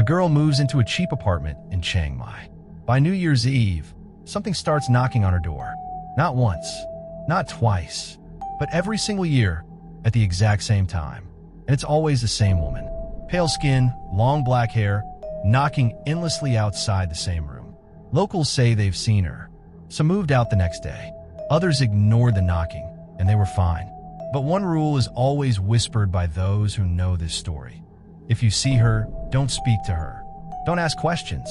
A girl moves into a cheap apartment in Chiang Mai. By New Year's Eve, something starts knocking on her door. Not once, not twice, but every single year at the exact same time. And it's always the same woman. Pale skin, long black hair, knocking endlessly outside the same room. Locals say they've seen her. Some moved out the next day. Others ignored the knocking, and they were fine. But one rule is always whispered by those who know this story. If you see her, don't speak to her. Don't ask questions.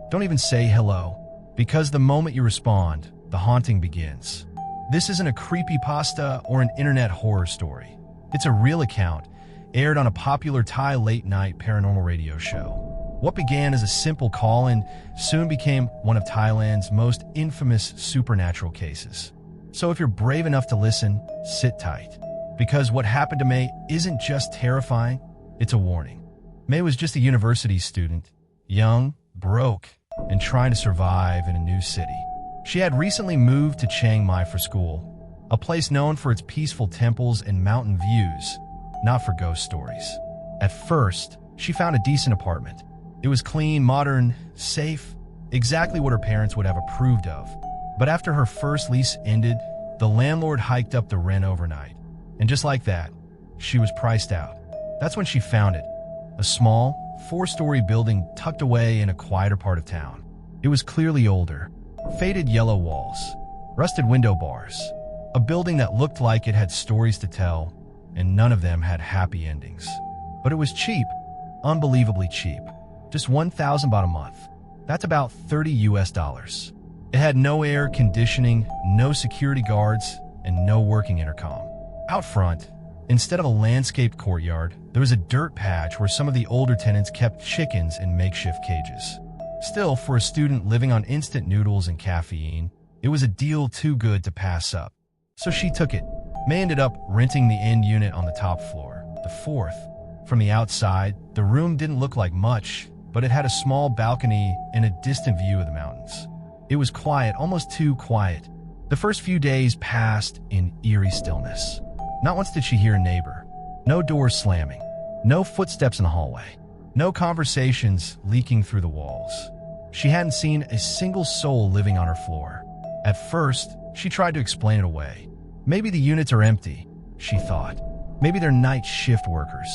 Don't even say hello. Because the moment you respond, the haunting begins. This isn't a creepypasta or an internet horror story. It's a real account, aired on a popular Thai late-night paranormal radio show. What began as a simple call-in soon became one of Thailand's most infamous supernatural cases. So if you're brave enough to listen, sit tight. Because what happened to May isn't just terrifying, it's a warning. May was just a university student, young, broke, and trying to survive in a new city. She had recently moved to Chiang Mai for school, a place known for its peaceful temples and mountain views, not for ghost stories. At first, she found a decent apartment. It was clean, modern, safe, exactly what her parents would have approved of. But after her first lease ended, the landlord hiked up the rent overnight. And just like that, she was priced out. That's when she found it. A small, 4-story building tucked away in a quieter part of town. It was clearly older. Faded yellow walls, rusted window bars. A building that looked like it had stories to tell, and none of them had happy endings. But it was cheap. Unbelievably cheap. Just 1,000 baht a month. That's about $30. It had no air conditioning, no security guards, and no working intercom. Out front, instead of a landscaped courtyard, there was a dirt patch where some of the older tenants kept chickens in makeshift cages. Still, for a student living on instant noodles and caffeine, it was a deal too good to pass up. So she took it. May ended up renting the end unit on the top floor, the 4th. From the outside, the room didn't look like much, but it had a small balcony and a distant view of the mountains. It was quiet, almost too quiet. The first few days passed in eerie stillness. Not once did she hear a neighbor. No doors slamming. No footsteps in the hallway. No conversations leaking through the walls. She hadn't seen a single soul living on her floor. At first, she tried to explain it away. Maybe the units are empty, she thought. Maybe they're night shift workers.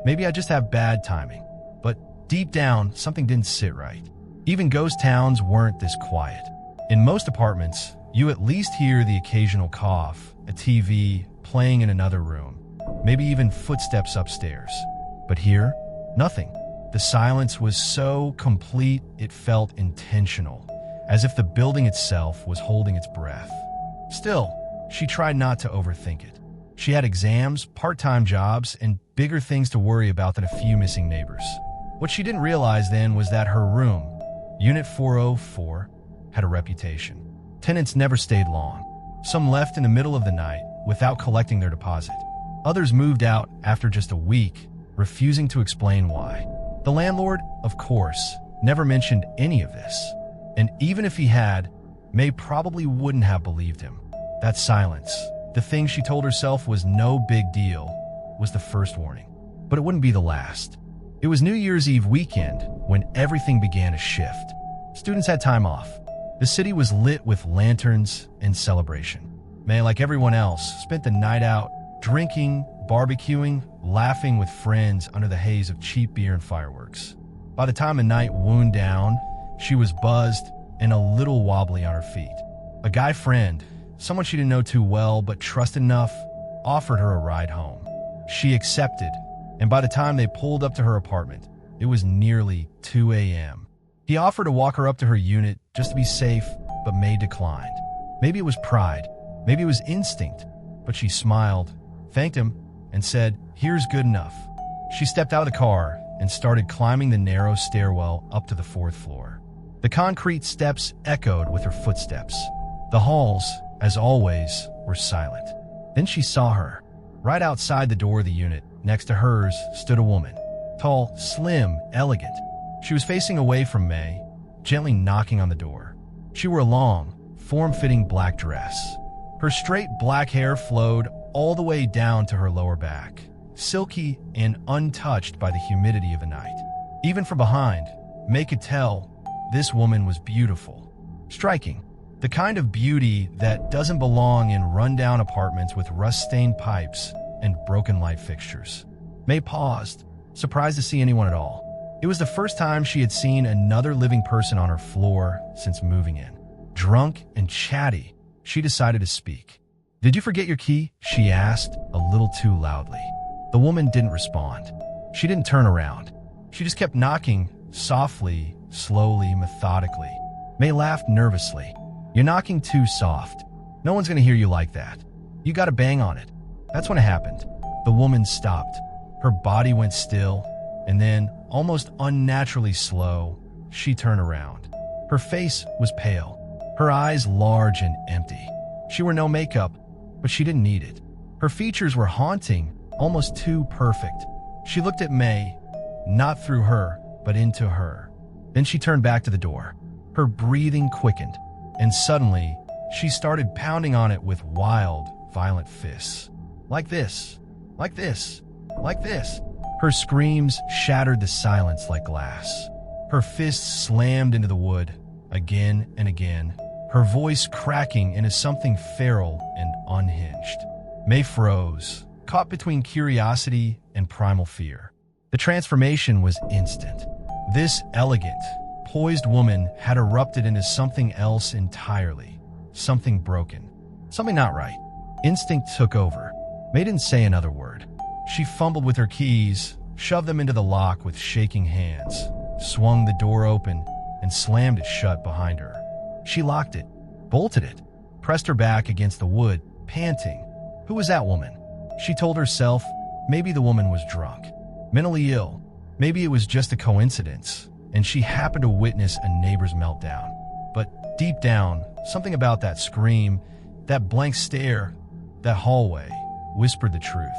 Maybe I just have bad timing. But deep down, something didn't sit right. Even ghost towns weren't this quiet. In most apartments, you at least hear the occasional cough, a TV playing in another room, maybe even footsteps upstairs. But here, nothing. The silence was so complete it felt intentional, as if the building itself was holding its breath. Still, she tried not to overthink it. She had exams, part-time jobs, and bigger things to worry about than a few missing neighbors. What she didn't realize then was that her room, Unit 404, had a reputation. Tenants never stayed long. Some left in the middle of the night without collecting their deposit. Others moved out after just a week, refusing to explain why. The landlord, of course, never mentioned any of this. And even if he had, May probably wouldn't have believed him. That silence, the thing she told herself was no big deal, was the first warning. But it wouldn't be the last. It was New Year's Eve weekend when everything began to shift. Students had time off. The city was lit with lanterns and celebration. May, like everyone else, spent the night out, drinking, barbecuing, laughing with friends under the haze of cheap beer and fireworks. By the time the night wound down, she was buzzed and a little wobbly on her feet. A guy friend, someone she didn't know too well but trusted enough, offered her a ride home. She accepted, and by the time they pulled up to her apartment, it was nearly 2 a.m. He offered to walk her up to her unit just to be safe, but May declined. Maybe it was pride, maybe it was instinct, but she smiled, thanked him, and said, "Here's good enough." She stepped out of the car and started climbing the narrow stairwell up to the 4th floor. The concrete steps echoed with her footsteps. The halls, as always, were silent. Then she saw her. Right outside the door of the unit, next to hers, stood a woman. Tall, slim, elegant. She was facing away from May, gently knocking on the door. She wore a long, form-fitting black dress. Her straight black hair flowed all the way down to her lower back, silky and untouched by the humidity of the night. Even from behind, May could tell this woman was beautiful. Striking. The kind of beauty that doesn't belong in rundown apartments with rust-stained pipes and broken light fixtures. May paused, surprised to see anyone at all. It was the first time she had seen another living person on her floor since moving in. Drunk and chatty, she decided to speak. "Did you forget your key?" she asked, a little too loudly. The woman didn't respond. She didn't turn around. She just kept knocking, softly, slowly, methodically. May laughed nervously. "You're knocking too soft. No one's gonna hear you like that. You gotta bang on it." That's when it happened. The woman stopped. Her body went still, and then, almost unnaturally slow, she turned around. Her face was pale, her eyes large and empty. She wore no makeup, but she didn't need it. Her features were haunting, almost too perfect. She looked at May, not through her, but into her. Then she turned back to the door. Her breathing quickened, and suddenly, she started pounding on it with wild, violent fists. Like this, like this, like this. Her screams shattered the silence like glass. Her fists slammed into the wood, again and again, her voice cracking into something feral and unhinged. May froze, caught between curiosity and primal fear. The transformation was instant. This elegant, poised woman had erupted into something else entirely. Something broken. Something not right. Instinct took over. May didn't say another word. She fumbled with her keys, shoved them into the lock with shaking hands, swung the door open, and slammed it shut behind her. She locked it, bolted it, pressed her back against the wood, panting. Who was that woman? She told herself maybe the woman was drunk, mentally ill. Maybe it was just a coincidence, and she happened to witness a neighbor's meltdown. But deep down, something about that scream, that blank stare, that hallway, whispered the truth.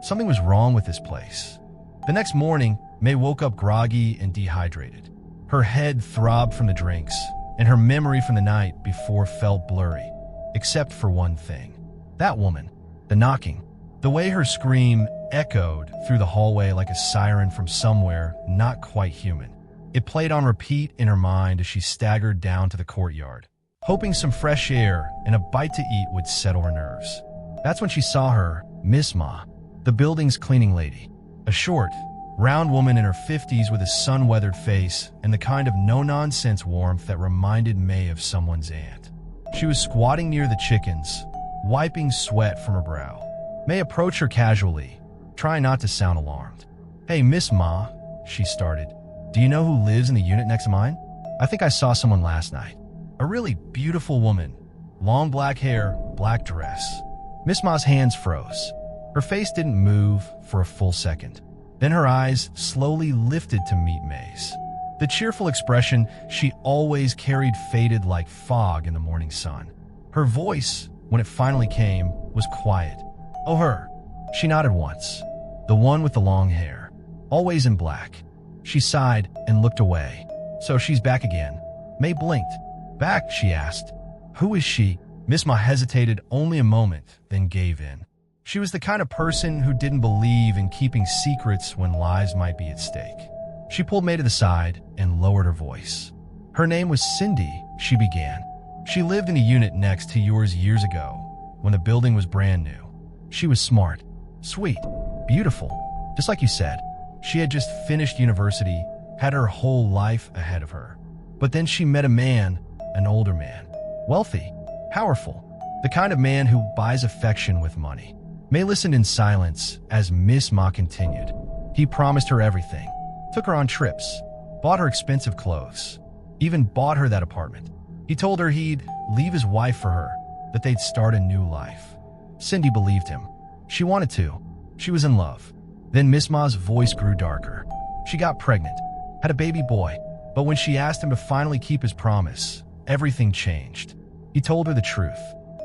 Something was wrong with this place. The next morning, May woke up groggy and dehydrated. Her head throbbed from the drinks, and her memory from the night before felt blurry, except for one thing. That woman, the knocking, the way her scream echoed through the hallway like a siren from somewhere not quite human. It played on repeat in her mind as she staggered down to the courtyard, hoping some fresh air and a bite to eat would settle her nerves. That's when she saw her, Miss Ma, the building's cleaning lady, a short, round woman in her 50s with a sun-weathered face and the kind of no-nonsense warmth that reminded May of someone's aunt. She was squatting near the chickens, wiping sweat from her brow. May approached her casually, trying not to sound alarmed. "Hey, Miss Ma," she started. "Do you know who lives in the unit next to mine? I think I saw someone last night. A really beautiful woman. Long black hair, black dress." Miss Ma's hands froze. Her face didn't move for a full second. Then her eyes slowly lifted to meet May's. The cheerful expression she always carried faded like fog in the morning sun. Her voice, when it finally came, was quiet. "Oh, her." She nodded once. "The one with the long hair. Always in black." She sighed and looked away. "So she's back again." May blinked. "Back?" she asked. "Who is she?" Miss Ma hesitated only a moment, then gave in. She was the kind of person who didn't believe in keeping secrets when lives might be at stake. She pulled May to the side and lowered her voice. "Her name was Cindy," she began. "She lived in the unit next to yours years ago, when the building was brand new. She was smart, sweet, beautiful, just like you said. She had just finished university, had her whole life ahead of her. But then she met a man, an older man, wealthy, powerful, the kind of man who buys affection with money." May listened in silence as Miss Ma continued. "He promised her everything, took her on trips, bought her expensive clothes, even bought her that apartment. He told her he'd leave his wife for her, that they'd start a new life." Cindy believed him. She wanted to. She was in love. Then Miss Ma's voice grew darker. She got pregnant, had a baby boy, but when she asked him to finally keep his promise, everything changed. He told her the truth.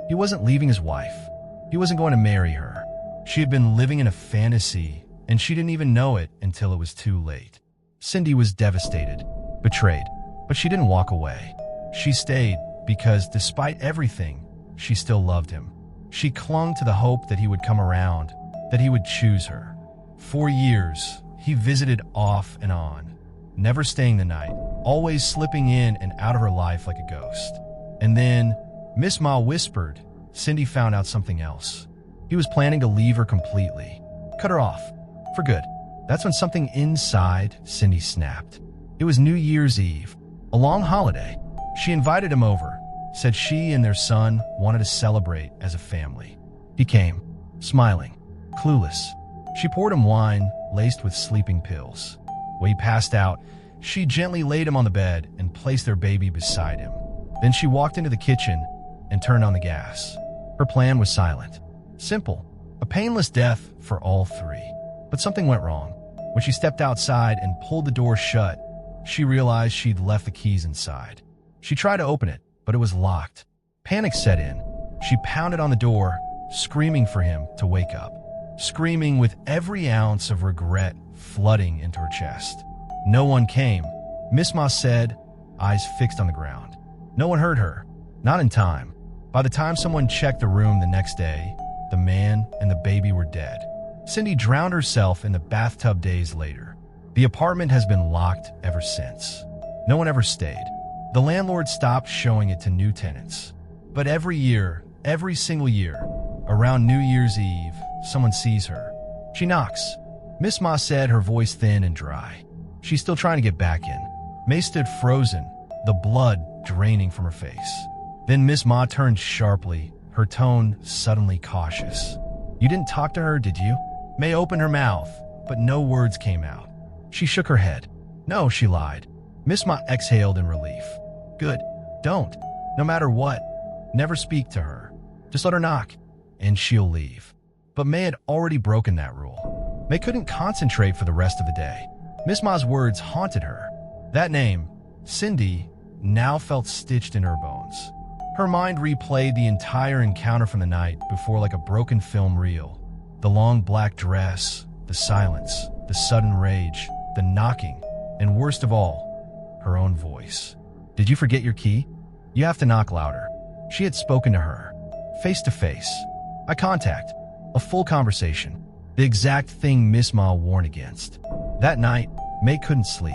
He wasn't leaving his wife. He wasn't going to marry her. She had been living in a fantasy, and she didn't even know it until it was too late. Cindy was devastated, betrayed, but she didn't walk away. She stayed because, despite everything, she still loved him. She clung to the hope that he would come around, that he would choose her. For years, he visited off and on, never staying the night, always slipping in and out of her life like a ghost. And then, Miss Ma whispered, Cindy found out something else. He was planning to leave her completely. Cut her off. For good. That's when something inside Cindy snapped. It was New Year's Eve, a long holiday. She invited him over, said she and their son wanted to celebrate as a family. He came, smiling, clueless. She poured him wine laced with sleeping pills. When he passed out, she gently laid him on the bed and placed their baby beside him. Then she walked into the kitchen and turned on the gas. Her plan was silent. Simple. A painless death for all three. But something went wrong. When she stepped outside and pulled the door shut, she realized she'd left the keys inside. She tried to open it, but it was locked. Panic set in. She pounded on the door, screaming for him to wake up. Screaming with every ounce of regret flooding into her chest. No one came. Miss Ma said, eyes fixed on the ground. No one heard her. Not in time. By the time someone checked the room the next day, the man and the baby were dead. Cindy drowned herself in the bathtub days later. The apartment has been locked ever since. No one ever stayed. The landlord stopped showing it to new tenants. But every year, every single year, around New Year's Eve, someone sees her. She knocks. Miss Ma said, her voice thin and dry. She's still trying to get back in. May stood frozen, the blood draining from her face. Then Miss Ma turned sharply, her tone suddenly cautious. You didn't talk to her, did you? May opened her mouth, but no words came out. She shook her head. No, she lied. Miss Ma exhaled in relief. Good. Don't. No matter what. Never speak to her. Just let her knock, and she'll leave. But May had already broken that rule. May couldn't concentrate for the rest of the day. Miss Ma's words haunted her. That name, Cindy, now felt stitched in her bones. Her mind replayed the entire encounter from the night before like a broken film reel. The long black dress, the silence, the sudden rage, the knocking, and worst of all, her own voice. Did you forget your key? You have to knock louder. She had spoken to her, face to face. Eye contact, a full conversation, the exact thing Miss Ma warned against. That night, May couldn't sleep.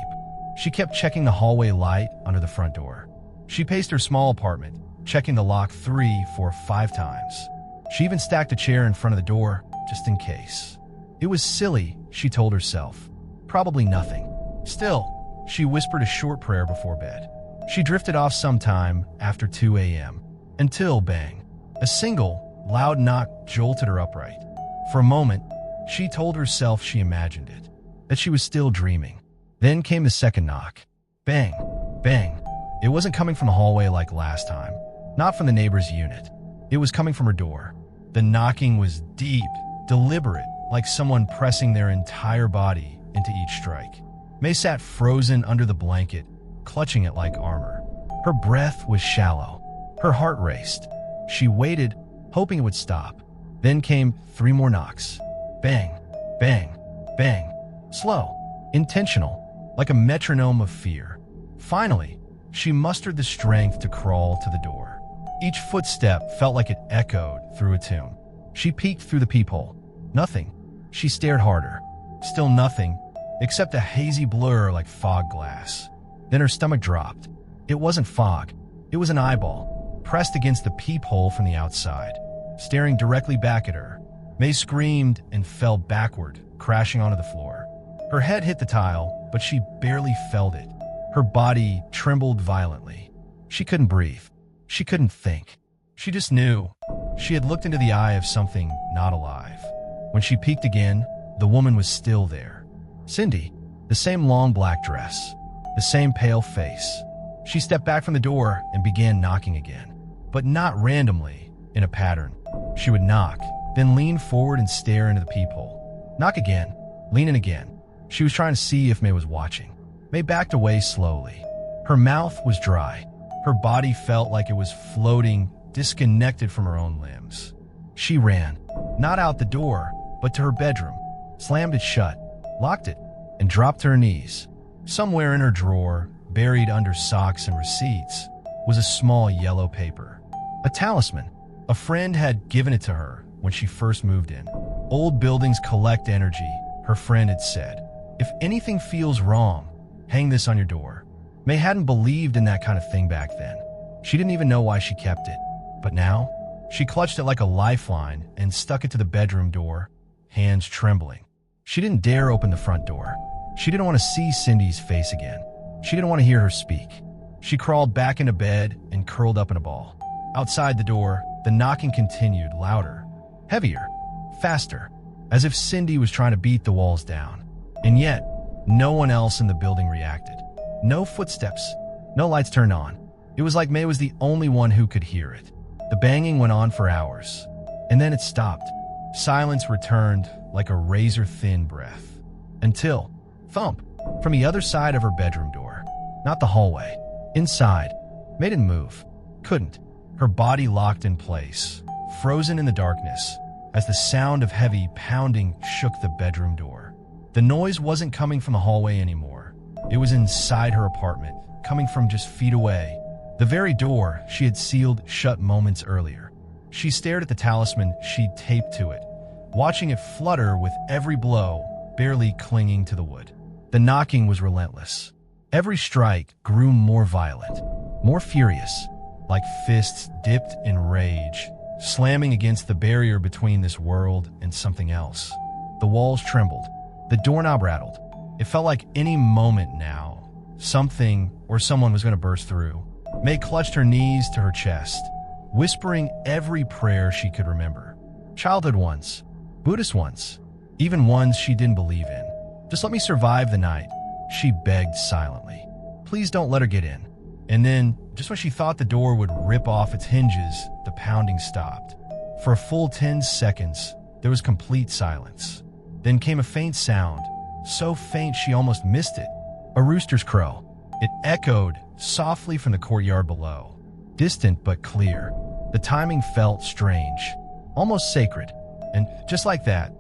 She kept checking the hallway light under the front door. She paced her small apartment, checking the lock 3, 4, 5 times. She even stacked a chair in front of the door, just in case. It was silly, she told herself. Probably nothing. Still, she whispered a short prayer before bed. She drifted off sometime after 2 a.m. Until, bang, a single, loud knock jolted her upright. For a moment, she told herself she imagined it, that she was still dreaming. Then came the second knock. Bang, bang. It wasn't coming from the hallway like last time. Not from the neighbor's unit. It was coming from her door. The knocking was deep, deliberate, like someone pressing their entire body into each strike. May sat frozen under the blanket, clutching it like armor. Her breath was shallow. Her heart raced. She waited, hoping it would stop. Then came 3 more knocks. Bang, bang, bang. Slow, intentional, like a metronome of fear. Finally, she mustered the strength to crawl to the door. Each footstep felt like it echoed through a tomb. She peeked through the peephole. Nothing. She stared harder. Still nothing, except a hazy blur like fog glass. Then her stomach dropped. It wasn't fog. It was an eyeball, pressed against the peephole from the outside, staring directly back at her. May screamed and fell backward, crashing onto the floor. Her head hit the tile, but she barely felt it. Her body trembled violently. She couldn't breathe. She couldn't think. She just knew. She had looked into the eye of something not alive. When she peeked again, the woman was still there. Cindy, the same long black dress, the same pale face. She stepped back from the door and began knocking again, but not randomly, in a pattern. She would knock, then lean forward and stare into the peephole. Knock again, lean in again. She was trying to see if May was watching. May backed away slowly. Her mouth was dry. Her body felt like it was floating, disconnected from her own limbs. She ran, not out the door, but to her bedroom, slammed it shut, locked it, and dropped to her knees. Somewhere in her drawer, buried under socks and receipts, was a small yellow paper. A talisman. A friend had given it to her when she first moved in. Old buildings collect energy, her friend had said. If anything feels wrong, Hang this on your door. May hadn't believed in that kind of thing back then. She didn't even know why she kept it. But now, she clutched it like a lifeline and stuck it to the bedroom door, hands trembling. She didn't dare open the front door. She didn't want to see Cindy's face again. She didn't want to hear her speak. She crawled back into bed and curled up in a ball. Outside the door, the knocking continued, louder, heavier, faster, as if Cindy was trying to beat the walls down. And yet, no one else in the building reacted. No footsteps, no lights turned on. It was like May was the only one who could hear it. The banging went on for hours, and then it stopped. Silence returned like a razor-thin breath. Until, thump, from the other side of her bedroom door. Not the hallway. Inside. May didn't move. Couldn't. Her body locked in place, frozen in the darkness, as the sound of heavy pounding shook the bedroom door. The noise wasn't coming from the hallway anymore. It was inside her apartment, coming from just feet away. The very door she had sealed shut moments earlier. She stared at the talisman she'd taped to it, watching it flutter with every blow, barely clinging to the wood. The knocking was relentless. Every strike grew more violent, more furious, like fists dipped in rage, slamming against the barrier between this world and something else. The walls trembled. The doorknob rattled. It felt like any moment now, something or someone was going to burst through. May clutched her knees to her chest, whispering every prayer she could remember. Childhood ones, Buddhist ones, even ones she didn't believe in. Just let me survive the night, she begged silently. Please don't let her get in. And then, just when she thought the door would rip off its hinges, the pounding stopped. For a full 10 seconds, there was complete silence. Then came a faint sound, so faint she almost missed it. A rooster's crow. It echoed softly from the courtyard below, distant but clear. The timing felt strange, almost sacred. And just like that,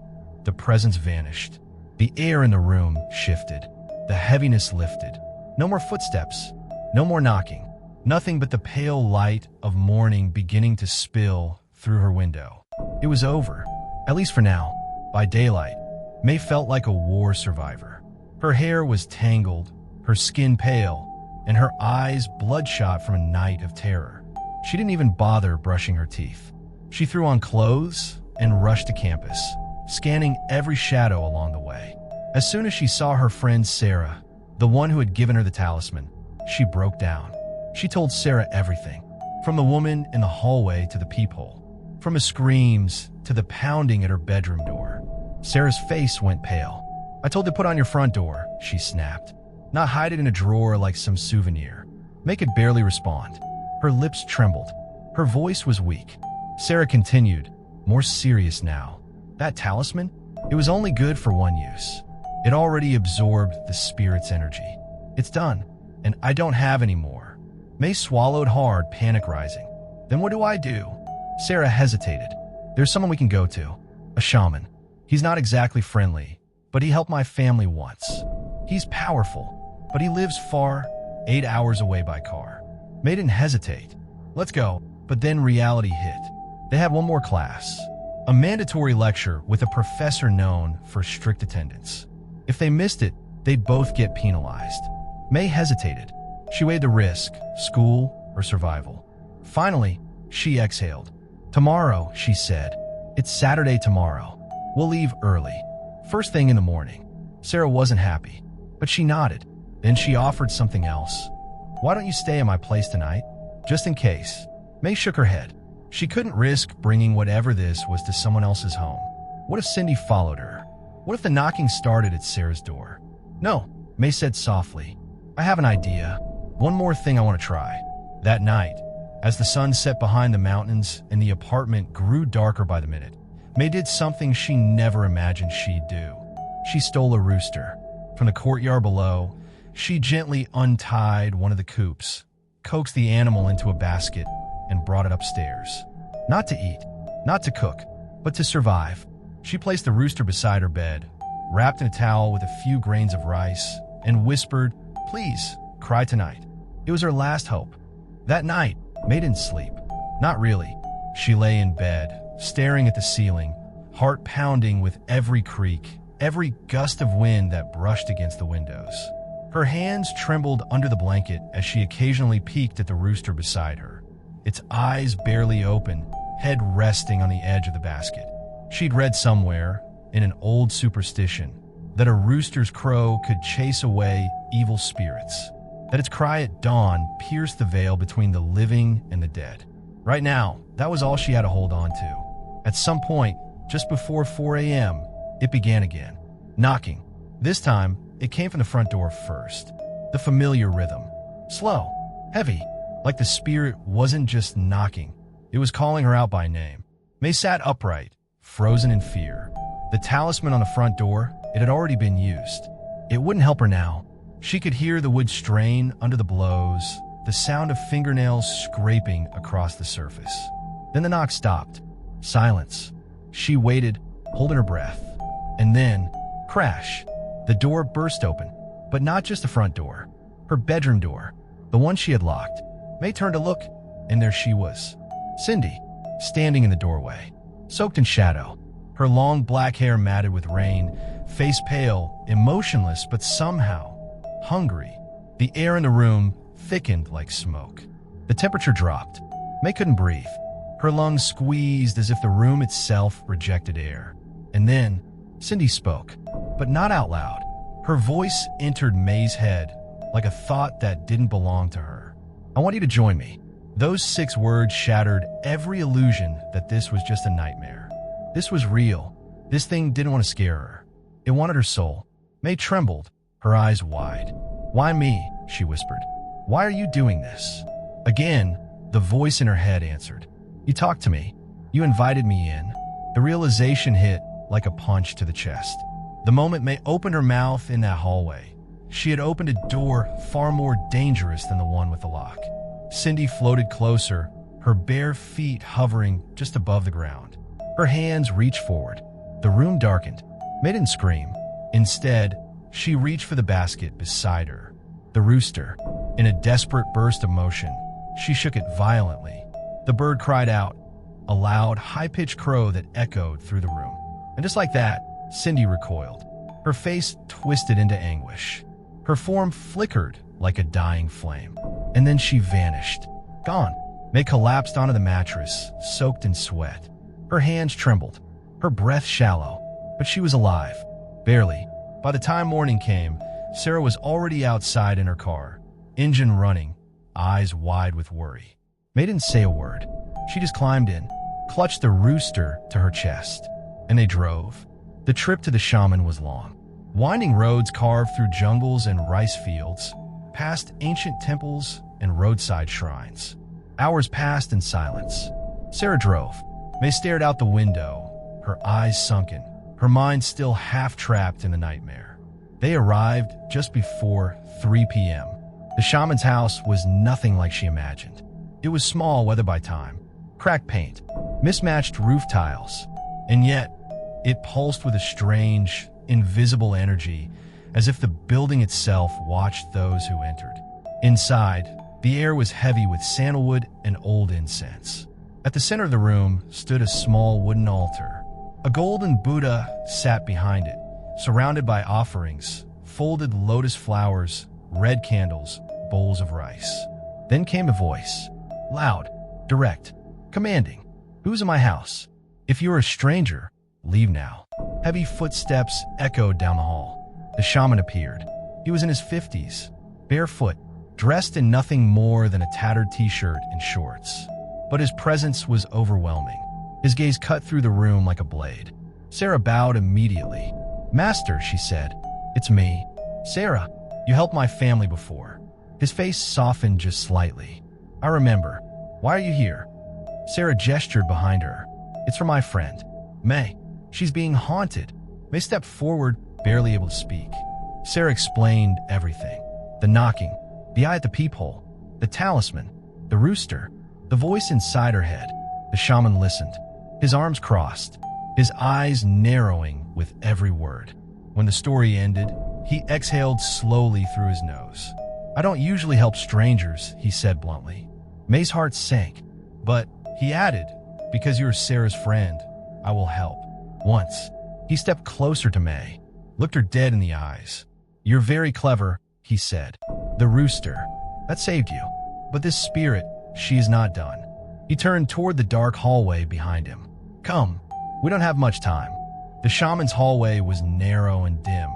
the presence vanished. The air in the room shifted. The heaviness lifted. No more footsteps. No more knocking. Nothing but the pale light of morning beginning to spill through her window. It was over, at least for now. By daylight, May felt like a war survivor. Her hair was tangled, her skin pale, and her eyes bloodshot from a night of terror. She didn't even bother brushing her teeth. She threw on clothes and rushed to campus, scanning every shadow along the way. As soon as she saw her friend Sarah, the one who had given her the talisman, she broke down. She told Sarah everything, from the woman in the hallway to the peephole, from the screams to the pounding at her bedroom door. Sarah's face went pale. I told you to put on your front door, she snapped. Not hide it in a drawer like some souvenir. May could barely respond. Her lips trembled. Her voice was weak. Sarah continued, more serious now. That talisman? It was only good for one use. It already absorbed the spirit's energy. It's done, and I don't have any more. May swallowed hard, panic rising. Then what do I do? Sarah hesitated. There's someone we can go to. A shaman. He's not exactly friendly, but he helped my family once. He's powerful, but he lives far, 8 hours away by car. May didn't hesitate. Let's go. But then reality hit. They had one more class. A mandatory lecture with a professor known for strict attendance. If they missed it, they'd both get penalized. May hesitated. She weighed the risk, school or survival. Finally, she exhaled. Tomorrow, she said. It's Saturday tomorrow. We'll leave early. First thing in the morning. Sarah wasn't happy, but she nodded. Then she offered something else. Why don't you stay at my place tonight? Just in case. May shook her head. She couldn't risk bringing whatever this was to someone else's home. What if Cindy followed her? What if the knocking started at Sarah's door? No, May said softly. I have an idea. One more thing I want to try. That night, as the sun set behind the mountains and the apartment grew darker by the minute, May did something she never imagined she'd do. She stole a rooster. From the courtyard below, she gently untied one of the coops, coaxed the animal into a basket, and brought it upstairs. Not to eat, not to cook, but to survive. She placed the rooster beside her bed, wrapped in a towel with a few grains of rice, and whispered, "Please, cry tonight." It was her last hope. That night, May didn't sleep. Not really. She lay in bed, staring at the ceiling, heart pounding with every creak, every gust of wind that brushed against the windows. Her hands trembled under the blanket as she occasionally peeked at the rooster beside her, its eyes barely open, head resting on the edge of the basket. She'd read somewhere, in an old superstition, that a rooster's crow could chase away evil spirits, that its cry at dawn pierced the veil between the living and the dead. Right now, that was all she had to hold on to. At some point, just before 4 a.m., it began again. Knocking. This time, it came from the front door first. The familiar rhythm. Slow, heavy, like the spirit wasn't just knocking. It was calling her out by name. May sat upright, frozen in fear. The talisman on the front door, it had already been used. It wouldn't help her now. She could hear the wood strain under the blows, the sound of fingernails scraping across the surface. Then the knock stopped. Silence. She waited, holding her breath. And then, crash. The door burst open, but not just the front door. Her bedroom door, the one she had locked. May turned to look, and there she was. Cindy, standing in the doorway, soaked in shadow, her long black hair matted with rain, face pale, emotionless, but somehow hungry. The air in the room thickened like smoke. The temperature dropped. May couldn't breathe. Her lungs squeezed as if the room itself rejected air. And then, Cindy spoke, but not out loud. Her voice entered May's head like a thought that didn't belong to her. I want you to join me. Those 6 words shattered every illusion that this was just a nightmare. This was real. This thing didn't want to scare her. It wanted her soul. May trembled, her eyes wide. Why me? She whispered. Why are you doing this? Again, the voice in her head answered. You talked to me. You invited me in. The realization hit like a punch to the chest. The moment May opened her mouth in that hallway, she had opened a door far more dangerous than the one with the lock. Cindy floated closer, her bare feet hovering just above the ground. Her hands reached forward. The room darkened. May didn't scream. Instead, she reached for the basket beside her. The rooster, in a desperate burst of motion, she shook it violently. The bird cried out, a loud, high-pitched crow that echoed through the room. And just like that, Cindy recoiled. Her face twisted into anguish. Her form flickered like a dying flame. And then she vanished. Gone. May collapsed onto the mattress, soaked in sweat. Her hands trembled, her breath shallow, but she was alive. Barely. By the time morning came, Sarah was already outside in her car, engine running, eyes wide with worry. May didn't say a word. She just climbed in, clutched the rooster to her chest, and they drove. The trip to the shaman was long. Winding roads carved through jungles and rice fields, past ancient temples and roadside shrines. Hours passed in silence. Sarah drove. May stared out the window, her eyes sunken, her mind still half-trapped in the nightmare. They arrived just before 3 p.m. The shaman's house was nothing like she imagined. It was small, weathered by time, cracked paint, mismatched roof tiles, and yet it pulsed with a strange, invisible energy, as if the building itself watched those who entered. Inside, the air was heavy with sandalwood and old incense. At the center of the room stood a small wooden altar. A golden Buddha sat behind it, surrounded by offerings, folded lotus flowers, red candles, bowls of rice. Then came a voice, loud, direct, commanding. Who's in my house? If you're a stranger, leave now. Heavy footsteps echoed down the hall. The shaman appeared. He was in his 50s, barefoot, dressed in nothing more than a tattered t-shirt and shorts. But his presence was overwhelming. His gaze cut through the room like a blade. Sarah bowed immediately. Master, she said, it's me. Sarah, you helped my family before. His face softened just slightly. I remember. Why are you here? Sarah gestured behind her. It's for my friend, May. She's being haunted. May stepped forward, barely able to speak. Sarah explained everything. The knocking, the eye at the peephole, the talisman, the rooster, the voice inside her head. The shaman listened, his arms crossed, his eyes narrowing with every word. When the story ended, he exhaled slowly through his nose. I don't usually help strangers, he said bluntly. May's heart sank, but he added, because you're Sarah's friend, I will help. Once, he stepped closer to May, looked her dead in the eyes. You're very clever, he said. The rooster. That saved you. But this spirit, she is not done. He turned toward the dark hallway behind him. Come, we don't have much time. The shaman's hallway was narrow and dim,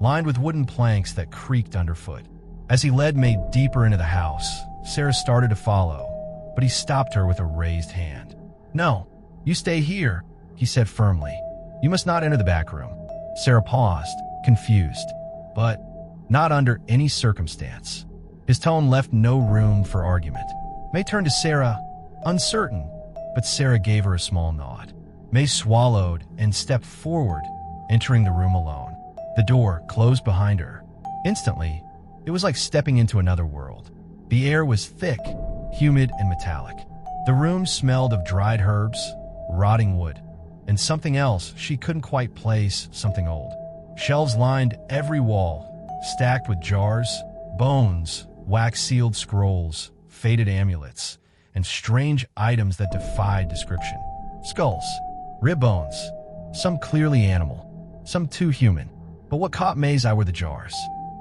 lined with wooden planks that creaked underfoot. As he led May deeper into the house, Sarah started to follow, but he stopped her with a raised hand. No, you stay here, he said firmly. You must not enter the back room. Sarah paused, confused, but not under any circumstance. His tone left no room for argument. May turned to Sarah, uncertain, but Sarah gave her a small nod. May swallowed and stepped forward, entering the room alone. The door closed behind her. Instantly, it was like stepping into another world. The air was thick, humid, and metallic. The room smelled of dried herbs, rotting wood, and something else she couldn't quite place, something old. Shelves lined every wall, stacked with jars, bones, wax-sealed scrolls, faded amulets, and strange items that defied description. Skulls, rib bones, some clearly animal, some too human. But what caught May's eye were the jars.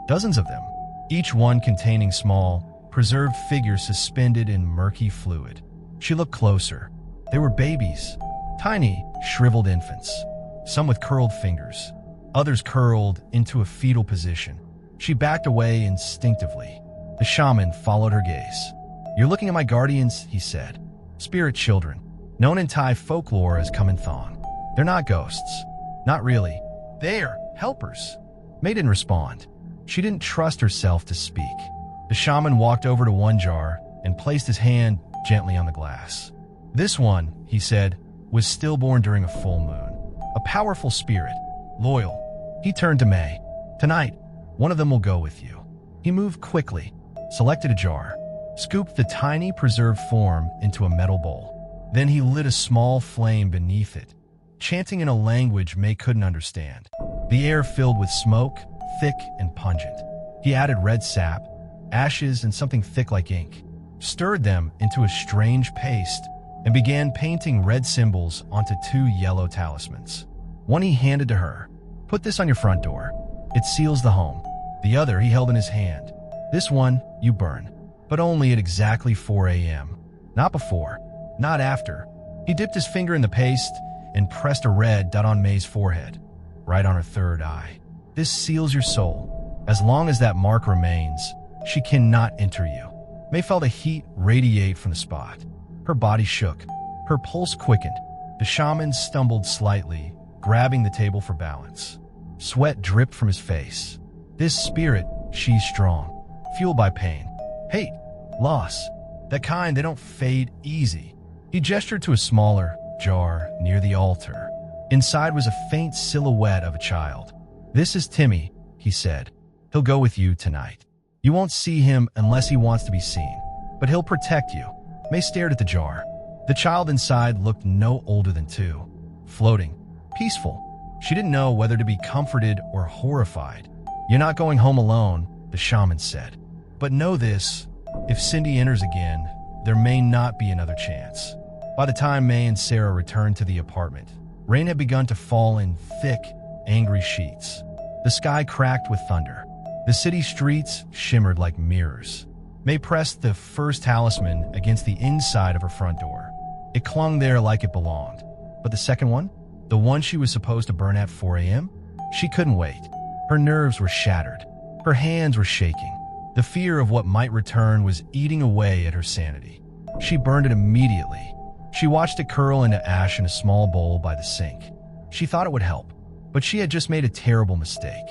Dozens of them, each one containing small, preserved figures suspended in murky fluid. She looked closer. They were babies, tiny, shriveled infants, some with curled fingers, others curled into a fetal position. She backed away instinctively. The shaman followed her gaze. You're looking at my guardians, he said. Spirit children, known in Thai folklore as Thong. They're not ghosts. Not really. They're helpers. May didn't respond. She didn't trust herself to speak. The shaman walked over to one jar and placed his hand gently on the glass. This one, he said, was stillborn during a full moon. A powerful spirit, loyal. He turned to May. Tonight, one of them will go with you. He moved quickly, selected a jar, scooped the tiny preserved form into a metal bowl. Then he lit a small flame beneath it, chanting in a language May couldn't understand. The air filled with smoke, thick and pungent. He added red sap, ashes, and something thick like ink, stirred them into a strange paste, and began painting red symbols onto 2 yellow talismans. One he handed to her. Put this on your front door. It seals the home. The other he held in his hand. This one you burn, but only at exactly 4 a.m. Not before, not after. He dipped his finger in the paste and pressed a red dot on May's forehead, right on her third eye. This seals your soul. As long as that mark remains, she cannot enter you. May felt a heat radiate from the spot. Her body shook. Her pulse quickened. The shaman stumbled slightly, grabbing the table for balance. Sweat dripped from his face. This spirit, she's strong, fueled by pain, hate, loss. That kind they don't fade easy. He gestured to a smaller jar near the altar. Inside was a faint silhouette of a child. This is Timmy, he said. He'll go with you tonight. You won't see him unless he wants to be seen, but he'll protect you. May stared at the jar. The child inside looked no older than 2, floating, peaceful. She didn't know whether to be comforted or horrified. You're not going home alone, the shaman said. But know this, if Cindy enters again, there may not be another chance. By the time May and Sarah returned to the apartment, rain had begun to fall in thick, angry sheets. The sky cracked with thunder. The city streets shimmered like mirrors. May pressed the first talisman against the inside of her front door. It clung there like it belonged. But the second one? The one she was supposed to burn at 4 a.m.? She couldn't wait. Her nerves were shattered. Her hands were shaking. The fear of what might return was eating away at her sanity. She burned it immediately. She watched it curl into ash in a small bowl by the sink. She thought it would help, but she had just made a terrible mistake.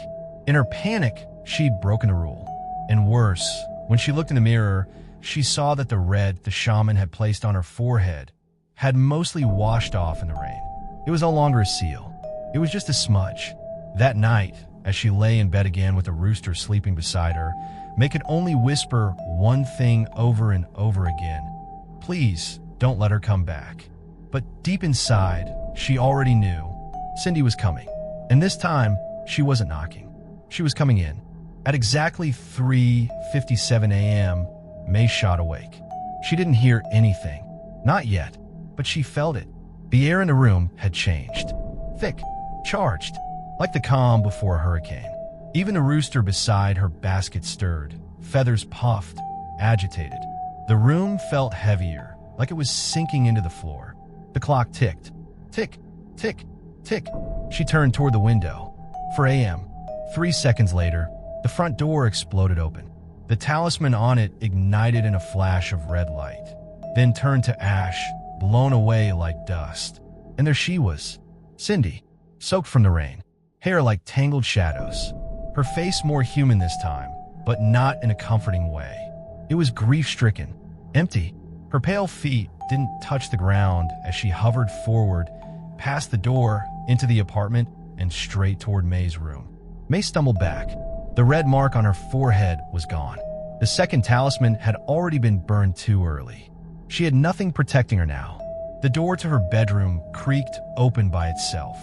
In her panic, she'd broken the rule. And worse, when she looked in the mirror, she saw that the red the shaman had placed on her forehead had mostly washed off in the rain. It was no longer a seal. It was just a smudge. That night, as she lay in bed again with the rooster sleeping beside her, May could only whisper one thing over and over again. Please, don't let her come back. But deep inside, she already knew Cindy was coming. And this time, she wasn't knocking. She was coming in. At exactly 3:57 a.m., May shot awake. She didn't hear anything. Not yet, but she felt it. The air in the room had changed. Thick, charged, like the calm before a hurricane. Even the rooster beside her basket stirred, feathers puffed, agitated. The room felt heavier, like it was sinking into the floor. The clock ticked. Tick, tick, tick. She turned toward the window. 4 a.m. 3 seconds later, the front door exploded open. The talisman on it ignited in a flash of red light, then turned to ash, blown away like dust. And there she was, Cindy, soaked from the rain, hair like tangled shadows. Her face more human this time, but not in a comforting way. It was grief-stricken, empty. Her pale feet didn't touch the ground as she hovered forward, past the door, into the apartment, and straight toward May's room. May stumbled back. The red mark on her forehead was gone. The second talisman had already been burned too early. She had nothing protecting her now. The door to her bedroom creaked open by itself.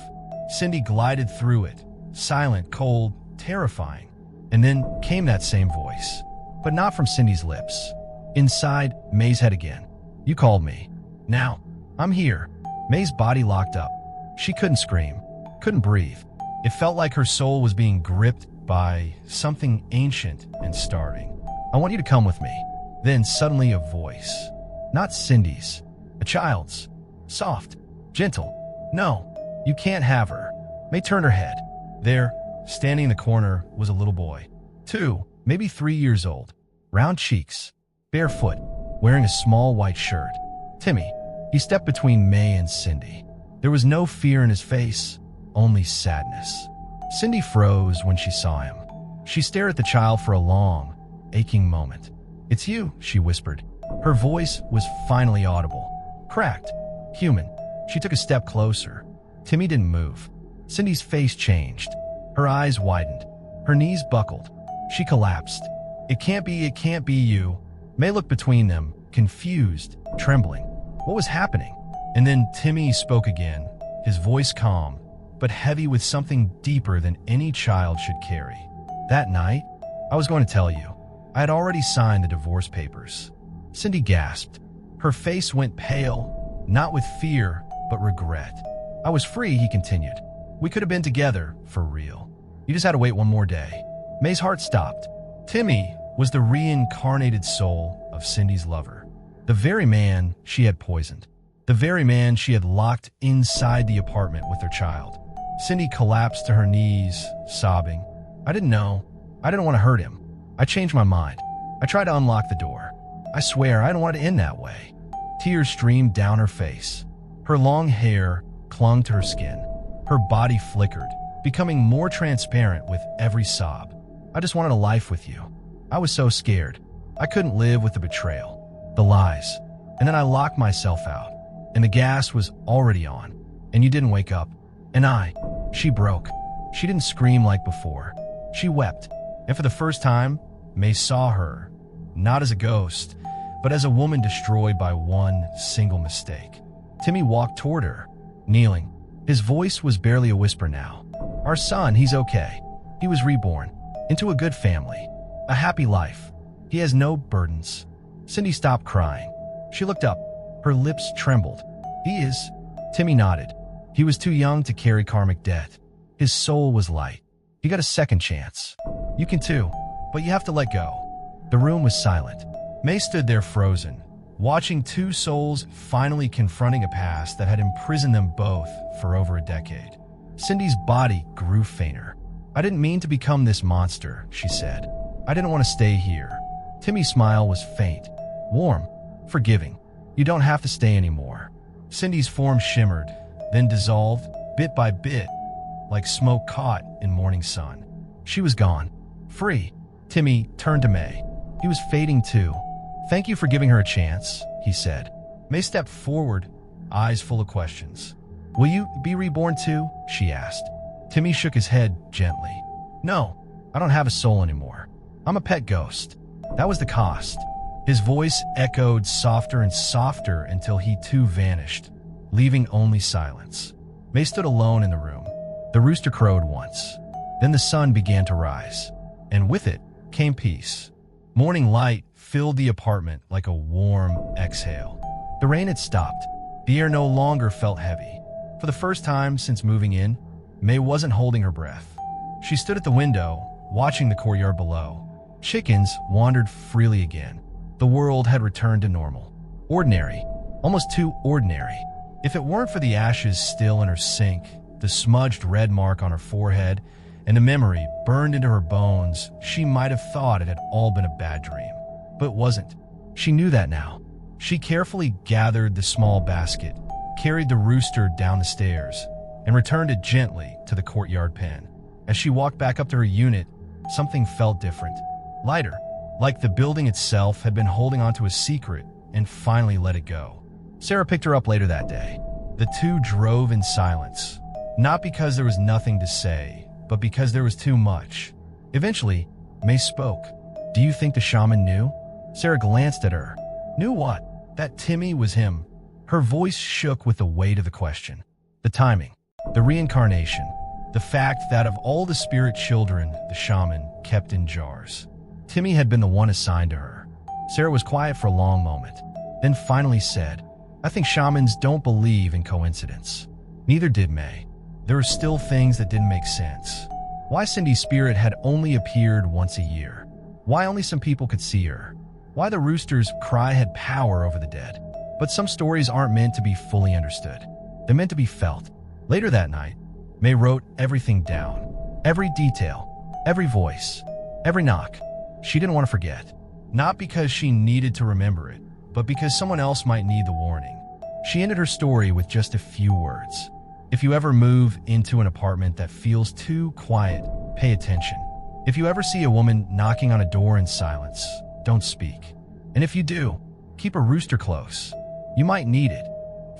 Cindy glided through it, silent, cold, terrifying. And then came that same voice, but not from Cindy's lips. Inside May's head again. You called me. Now, I'm here. May's body locked up. She couldn't scream, couldn't breathe. It felt like her soul was being gripped by something ancient and starving. I want you to come with me. Then suddenly a voice. Not Cindy's, a child's. Soft, gentle. No, you can't have her. May turned her head. There, standing in the corner, was a little boy. 2, maybe 3 years old. Round cheeks, barefoot, wearing a small white shirt. Timmy. He stepped between May and Cindy. There was no fear in his face, only sadness. Cindy froze when she saw him. She stared at the child for a long, aching moment. It's you, she whispered. Her voice was finally audible. Cracked, human. She took a step closer. Timmy didn't move. Cindy's face changed. Her eyes widened. Her knees buckled. She collapsed. It can't be you. May looked between them, confused, trembling. What was happening? And then Timmy spoke again, his voice calm, but heavy with something deeper than any child should carry. That night, I was going to tell you. I had already signed the divorce papers. Cindy gasped. Her face went pale, not with fear, but regret. I was free, he continued. We could have been together, for real. You just had to wait one more day. May's heart stopped. Timmy was the reincarnated soul of Cindy's lover. The very man she had poisoned. The very man she had locked inside the apartment with their child. Cindy collapsed to her knees, sobbing. I didn't know. I didn't want to hurt him. I changed my mind. I tried to unlock the door. I swear I didn't want it to end that way. Tears streamed down her face. Her long hair clung to her skin. Her body flickered, becoming more transparent with every sob. I just wanted a life with you. I was so scared. I couldn't live with the betrayal, the lies. And then I locked myself out. And the gas was already on. And you didn't wake up. And she broke. She didn't scream like before. She wept. And for the first time, May saw her, not as a ghost, but as a woman destroyed by one single mistake. Timmy walked toward her, kneeling. His voice was barely a whisper now. Our son, he's okay. He was reborn, into a good family, a happy life. He has no burdens. Cindy stopped crying. She looked up. Her lips trembled. He is. Timmy nodded. He was too young to carry karmic debt. His soul was light. He got a second chance. You can too, but you have to let go. The room was silent. May stood there frozen, watching two souls finally confronting a past that had imprisoned them both for over a decade. Cindy's body grew fainter. I didn't mean to become this monster, she said. I didn't want to stay here. Timmy's smile was faint, warm, forgiving. You don't have to stay anymore. Cindy's form shimmered, then dissolved, bit by bit, like smoke caught in morning sun. She was gone, free. Timmy turned to May. He was fading too. Thank you for giving her a chance, he said. May stepped forward, eyes full of questions. Will you be reborn too? She asked. Timmy shook his head gently. No, I don't have a soul anymore. I'm a pet ghost. That was the cost. His voice echoed softer and softer until he too vanished, leaving only silence. May stood alone in the room. The rooster crowed once. Then the sun began to rise, and with it came peace. Morning light filled the apartment like a warm exhale. The rain had stopped. The air no longer felt heavy. For the first time since moving in, May wasn't holding her breath. She stood at the window, watching the courtyard below. Chickens wandered freely again. The world had returned to normal. Ordinary. Almost too ordinary. If it weren't for the ashes still in her sink, the smudged red mark on her forehead, and the memory burned into her bones, she might have thought it had all been a bad dream. But it wasn't. She knew that now. She carefully gathered the small basket, carried the rooster down the stairs, and returned it gently to the courtyard pen. As she walked back up to her unit, something felt different. Lighter, like the building itself had been holding onto a secret and finally let it go. Sarah picked her up later that day. The two drove in silence, not because there was nothing to say, but because there was too much. Eventually, May spoke. "Do you think the shaman knew?" Sarah glanced at her. Knew what? That Timmy was him. Her voice shook with the weight of the question. The timing, the reincarnation, the fact that of all the spirit children the shaman kept in jars, Timmy had been the one assigned to her. Sarah was quiet for a long moment, then finally said, "I think shamans don't believe in coincidence." Neither did May. There were still things that didn't make sense. Why Cindy's spirit had only appeared once a year? Why only some people could see her? Why the rooster's cry had power over the dead? But some stories aren't meant to be fully understood. They're meant to be felt. Later that night, May wrote everything down. Every detail, every voice, every knock. She didn't want to forget. Not because she needed to remember it, but because someone else might need the warning. She ended her story with just a few words. If you ever move into an apartment that feels too quiet, pay attention. If you ever see a woman knocking on a door in silence, don't speak. And if you do, keep a rooster close. You might need it.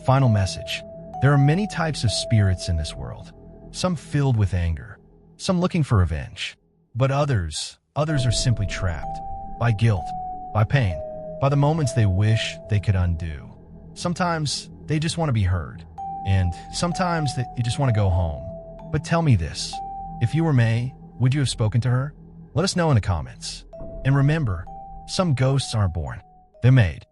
Final message. There are many types of spirits in this world. Some filled with anger, some looking for revenge. But others are simply trapped by guilt, by pain, by the moments they wish they could undo. Sometimes they just want to be heard. And sometimes they just want to go home. But tell me this. If you were May, would you have spoken to her? Let us know in the comments. And remember, some ghosts aren't born. They're made.